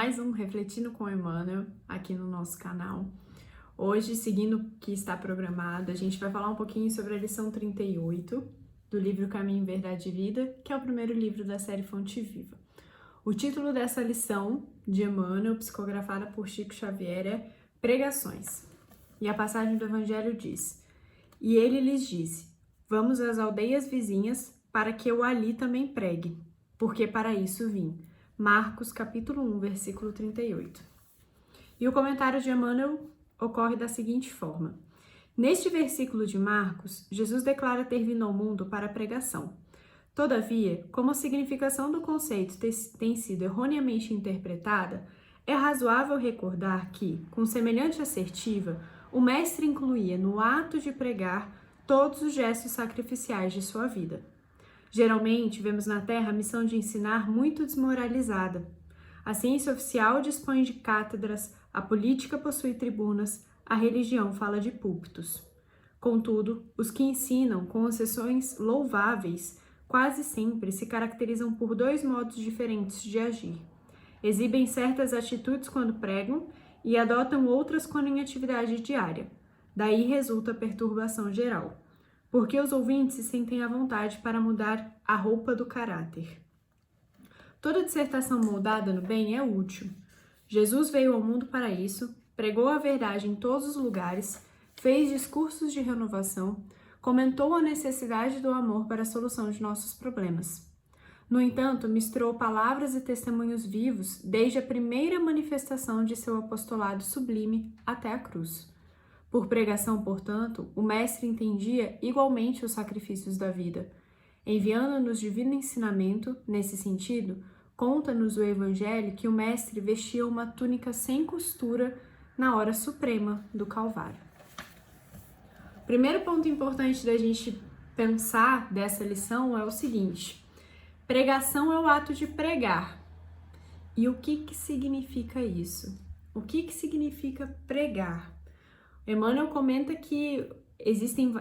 mais um Refletindo com Emmanuel aqui no nosso canal. Hoje, seguindo o que está programado, a gente vai falar um pouquinho sobre a lição 38 do livro Caminho, Verdade e Vida, que é o primeiro livro da série Fonte Viva. O título dessa lição de Emmanuel, psicografada por Chico Xavier, é Pregações. E a passagem do Evangelho diz: E ele lhes disse: Vamos às aldeias vizinhas para que eu ali também pregue, porque para isso vim. Marcos, capítulo 1, versículo 38. E o comentário de Emmanuel ocorre da seguinte forma. Neste versículo de Marcos, Jesus declara ter vindo ao mundo para a pregação. Todavia, como a significação do conceito tem sido erroneamente interpretada, é razoável recordar que, com semelhante assertiva, o mestre incluía no ato de pregar todos os gestos sacrificiais de sua vida. Geralmente, vemos na Terra a missão de ensinar muito desmoralizada. A ciência oficial dispõe de cátedras, a política possui tribunas, a religião fala de púlpitos. Contudo, os que ensinam, com exceções louváveis, quase sempre se caracterizam por dois modos diferentes de agir. Exibem certas atitudes quando pregam e adotam outras quando em atividade diária. Daí resulta a perturbação geral, porque os ouvintes se sentem à vontade para mudar a roupa do caráter. Toda dissertação moldada no bem é útil. Jesus veio ao mundo para isso, pregou a verdade em todos os lugares, fez discursos de renovação, comentou a necessidade do amor para a solução de nossos problemas. No entanto, misturou palavras e testemunhos vivos desde a primeira manifestação de seu apostolado sublime até a cruz. Por pregação, portanto, o Mestre entendia igualmente os sacrifícios da vida. Enviando-nos divino ensinamento, nesse sentido, conta-nos o Evangelho que o Mestre vestia uma túnica sem costura na hora suprema do Calvário. O primeiro ponto importante da gente pensar dessa lição é o seguinte: pregação é o ato de pregar. E o que significa isso? O que significa pregar? Emmanuel comenta que existem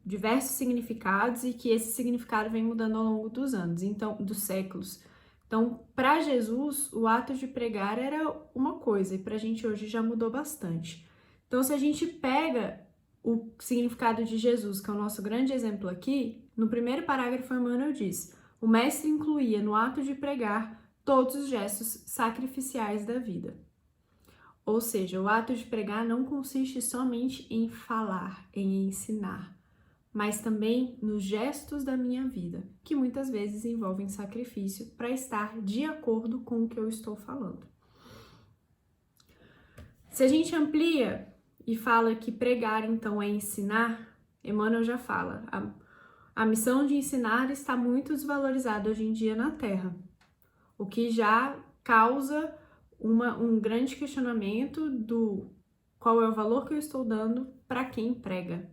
diversos significados e que esse significado vem mudando ao longo dos anos, então, dos séculos. Então, para Jesus, o ato de pregar era uma coisa, e para a gente hoje já mudou bastante. Então, se a gente pega o significado de Jesus, que é o nosso grande exemplo aqui, no primeiro parágrafo, Emmanuel diz: o mestre incluía no ato de pregar todos os gestos sacrificiais da vida. Ou seja, o ato de pregar não consiste somente em falar, em ensinar, mas também nos gestos da minha vida, que muitas vezes envolvem sacrifício para estar de acordo com o que eu estou falando. Se a gente amplia e fala que pregar, então, é ensinar, Emmanuel já fala, a missão de ensinar está muito desvalorizada hoje em dia na Terra, o que já causa um grande questionamento do qual é o valor que eu estou dando para quem prega,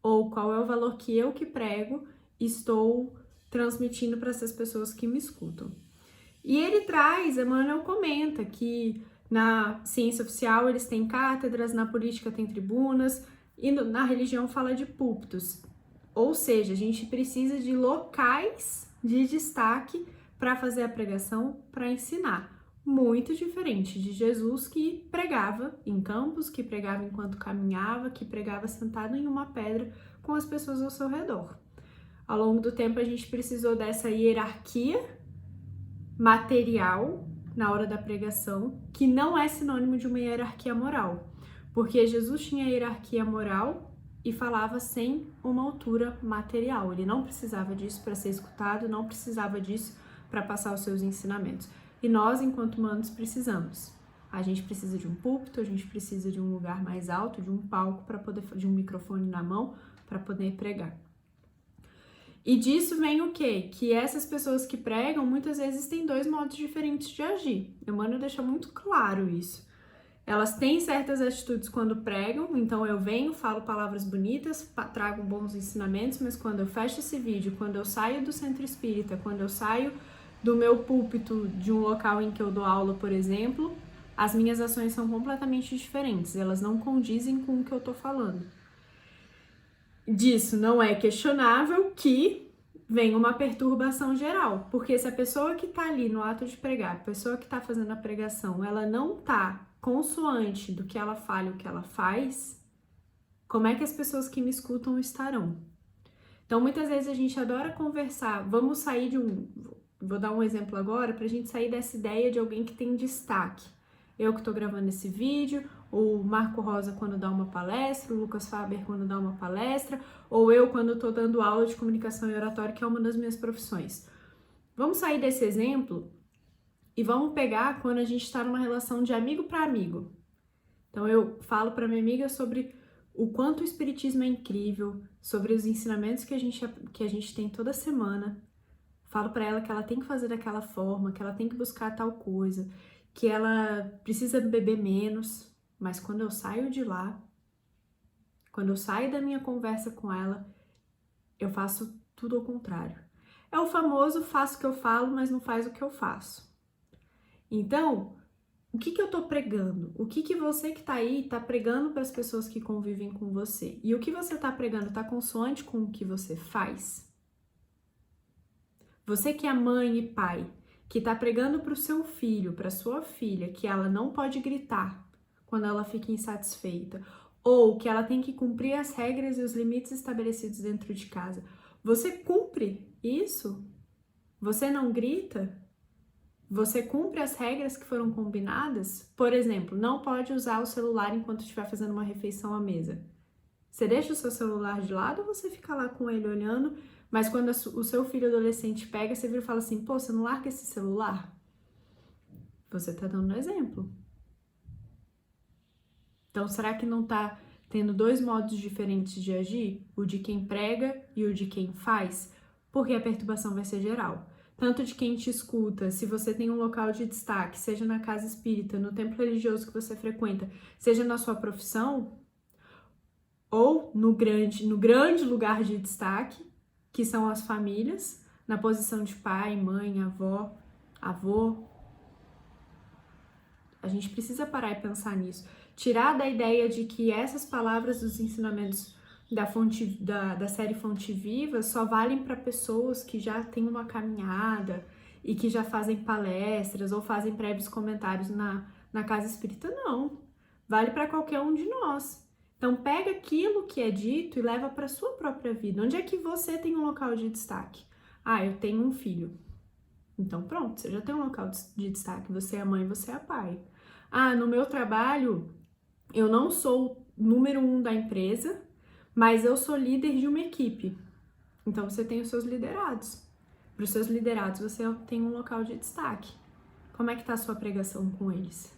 ou qual é o valor que eu que prego estou transmitindo para essas pessoas que me escutam. E Emmanuel comenta que na ciência oficial eles têm cátedras, na política tem tribunas e na religião fala de púlpitos. Ou seja, a gente precisa de locais de destaque para fazer a pregação, para ensinar. Muito diferente de Jesus, que pregava em campos, que pregava enquanto caminhava, que pregava sentado em uma pedra com as pessoas ao seu redor. Ao longo do tempo a gente precisou dessa hierarquia material na hora da pregação, que não é sinônimo de uma hierarquia moral, porque Jesus tinha hierarquia moral e falava sem uma altura material. Ele não precisava disso para ser escutado, não precisava disso para passar os seus ensinamentos. E nós, enquanto humanos, precisamos. A gente precisa de um púlpito, a gente precisa de um lugar mais alto, de um palco, de um microfone na mão, para poder pregar. E disso vem o quê? Que essas pessoas que pregam, muitas vezes, têm dois modos diferentes de agir. Emmanuel deixa muito claro isso. Elas têm certas atitudes quando pregam, então eu venho, falo palavras bonitas, trago bons ensinamentos, mas quando eu fecho esse vídeo, quando eu saio do centro espírita, quando eu saio do meu púlpito de um local em que eu dou aula, por exemplo, as minhas ações são completamente diferentes, elas não condizem com o que eu tô falando. Disso não é questionável que vem uma perturbação geral, porque se a pessoa que está ali no ato de pregar, a pessoa que está fazendo a pregação, ela não está consoante do que ela fala e o que ela faz, como é que as pessoas que me escutam estarão? Então, muitas vezes a gente adora conversar, vamos sair vou dar um exemplo agora, para a gente sair dessa ideia de alguém que tem destaque. Eu que estou gravando esse vídeo, o Marco Rosa quando dá uma palestra, o Lucas Faber quando dá uma palestra, ou eu quando estou dando aula de comunicação e oratória, que é uma das minhas profissões. Vamos sair desse exemplo e vamos pegar quando a gente está numa relação de amigo para amigo. Então eu falo para minha amiga sobre o quanto o espiritismo é incrível, sobre os ensinamentos que a gente tem toda semana. Falo para ela que ela tem que fazer daquela forma, que ela tem que buscar tal coisa, que ela precisa beber menos, mas quando eu saio de lá, quando eu saio da minha conversa com ela, eu faço tudo ao contrário. É o famoso faço o que eu falo, mas não faz o que eu faço. Então, o que eu tô pregando? O que você que tá aí tá pregando para as pessoas que convivem com você? E o que você tá pregando tá consoante com o que você faz? Você que é mãe e pai, que tá pregando para o seu filho, para sua filha, que ela não pode gritar quando ela fica insatisfeita, ou que ela tem que cumprir as regras e os limites estabelecidos dentro de casa. Você cumpre isso? Você não grita? Você cumpre as regras que foram combinadas? Por exemplo, não pode usar o celular enquanto estiver fazendo uma refeição à mesa. Você deixa o seu celular de lado ou você fica lá com ele olhando, mas quando o seu filho adolescente pega, você vira e fala assim, pô, você não larga esse celular? Você tá dando exemplo. Então, será que não tá tendo dois modos diferentes de agir? O de quem prega e o de quem faz? Porque a perturbação vai ser geral. Tanto de quem te escuta, se você tem um local de destaque, seja na casa espírita, no templo religioso que você frequenta, seja na sua profissão, ou no grande lugar de destaque, que são as famílias, na posição de pai, mãe, avó, avô. A gente precisa parar e pensar nisso. Tirar da ideia de que essas palavras dos ensinamentos da série Fonte Viva só valem para pessoas que já têm uma caminhada e que já fazem palestras ou fazem breves comentários na casa espírita. Não. Vale para qualquer um de nós. Então, pega aquilo que é dito e leva para sua própria vida. Onde é que você tem um local de destaque? Ah, eu tenho um filho. Então, pronto, você já tem um local de destaque. Você é a mãe, você é a pai. Ah, no meu trabalho, eu não sou o número 1 da empresa, mas eu sou líder de uma equipe. Então, você tem os seus liderados. Para os seus liderados, você tem um local de destaque. Como é que está a sua pregação com eles?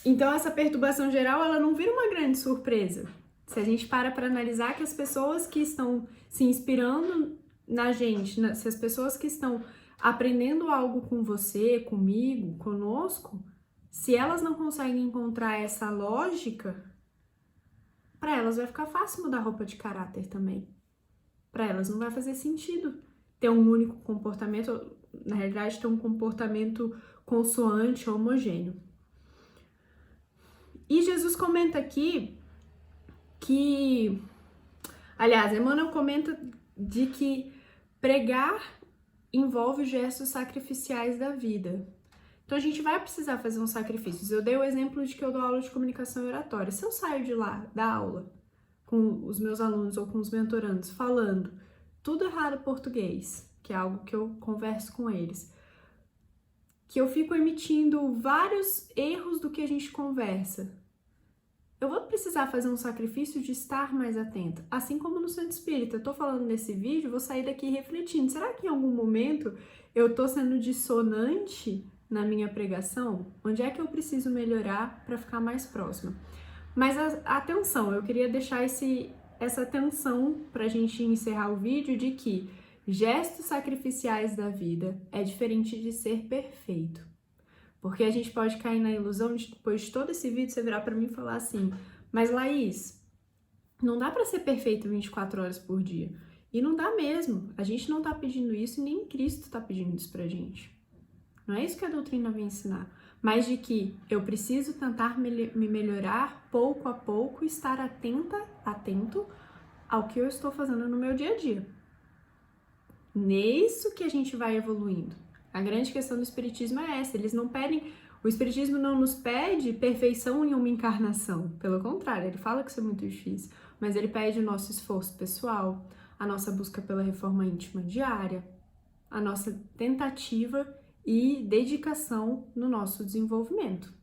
Então, essa perturbação geral, ela não vira uma grande surpresa. Se a gente para analisar que as pessoas que estão se inspirando na gente, se as pessoas que estão aprendendo algo com você, comigo, conosco, se elas não conseguem encontrar essa lógica, para elas vai ficar fácil mudar a roupa de caráter também. Para elas não vai fazer sentido ter um único comportamento, na realidade, ter um comportamento consoante, homogêneo. E Jesus comenta aqui que, aliás, Emmanuel comenta de que pregar envolve gestos sacrificiais da vida. Então a gente vai precisar fazer uns sacrifícios. Eu dei o exemplo de que eu dou aula de comunicação e oratória. Se eu saio de lá, da aula, com os meus alunos ou com os mentorandos, falando tudo errado em português, que é algo que eu converso com eles, que eu fico emitindo vários erros do que a gente conversa, eu vou precisar fazer um sacrifício de estar mais atenta. Assim como no Centro Espírita, eu tô falando nesse vídeo, vou sair daqui refletindo. Será que em algum momento eu tô sendo dissonante na minha pregação? Onde é que eu preciso melhorar para ficar mais próxima? Mas atenção, eu queria deixar essa atenção pra gente encerrar o vídeo de que gestos sacrificiais da vida é diferente de ser perfeito. Porque a gente pode cair na ilusão de, depois de todo esse vídeo, você virar pra mim e falar assim, mas Laís, não dá pra ser perfeito 24 horas por dia. E não dá mesmo. A gente não tá pedindo isso e nem Cristo tá pedindo isso pra gente. Não é isso que a doutrina vem ensinar. Mas de que eu preciso tentar me melhorar pouco a pouco, estar atento ao que eu estou fazendo no meu dia a dia. Nisso que a gente vai evoluindo. A grande questão do espiritismo é essa, o espiritismo não nos pede perfeição em uma encarnação, pelo contrário, ele fala que isso é muito difícil, mas ele pede o nosso esforço pessoal, a nossa busca pela reforma íntima diária, a nossa tentativa e dedicação no nosso desenvolvimento.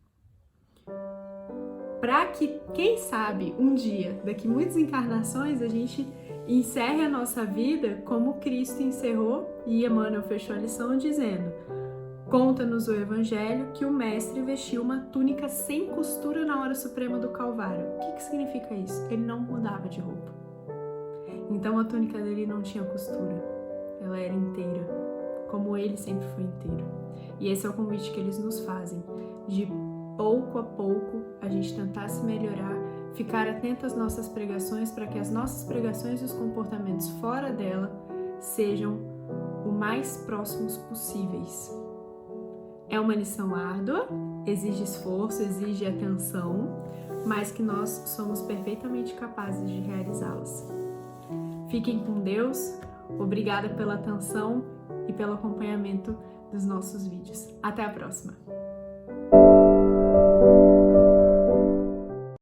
Para que, quem sabe, um dia, daqui muitas encarnações, a gente encerre a nossa vida como Cristo encerrou, e Emmanuel fechou a lição dizendo: conta-nos o Evangelho que o Mestre vestiu uma túnica sem costura na hora suprema do Calvário. O que significa isso? Ele não mudava de roupa. Então a túnica dele não tinha costura, ela era inteira, como ele sempre foi inteiro. E esse é o convite que eles nos fazem, de pouco a pouco a gente tentar se melhorar, ficar atento às nossas pregações para que as nossas pregações e os comportamentos fora dela sejam o mais próximos possíveis. É uma lição árdua, exige esforço, exige atenção, mas que nós somos perfeitamente capazes de realizá-las. Fiquem com Deus, obrigada pela atenção e pelo acompanhamento dos nossos vídeos. Até a próxima!